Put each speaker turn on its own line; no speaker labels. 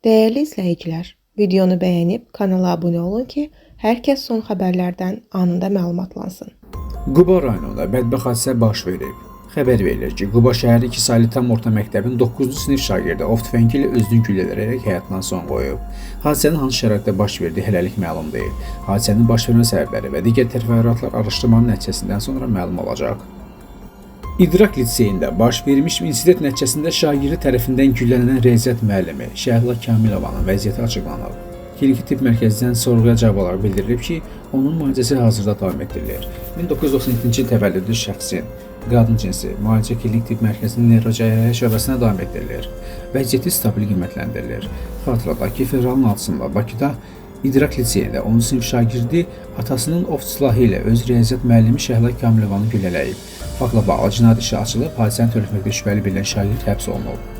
Değerli izləyicilər, videonu bəyənib kanala abunə olun ki, hər kəs son xəbərlərdən anında məlumatlansın.
Quba rayonunda bədbəxt hadisə baş verib. Xəbər verilir ki, Quba şəhəri 2 saylı tam orta məktəbin 9-cu sinif şagirdi ov tüfəngi ilə özünü güllələrək həyatından son qoyub. Hadisənin hansı şəraitdə baş verdiyi hələlik məlum deyil. Hadisənin baş vermə səbəbləri və digər təfərrüatlar araşdırmanın nəticəsindən sonra məlum olacaq. İdrak liseyində baş vermiş insident nəticəsində şagirdi tərəfindən güllələnən Riyaziyyat müəllimi Şəhla Kamilovanın vəziyyəti açıqlanıb. Kliniki tibb mərkəzindən sorğuya cavab olaraq bildirilib ki, onun müalicəsi hazırda davam etdirilir. 1997-ci il təvəllüdlü şəxsin qadın cinsi müalicə klinik tibb mərkəzinin neyrocərrahiyyə şöbəsinə davam etdirilir. Vəziyyəti stabil qiymətləndirilir. Xatırladaq ki, fevralın 6-sında Bakıda İdrak liseyində 10-cu sinif şagirdi atasının ov silahı ilə öz riyaziyyat müəllimi Şəhla Kamilovanı güllələyib. Faktla bağlı cinayət işi açılıb, hadisəni törətməkdə şübhəli bilinən şagird həbs olunub.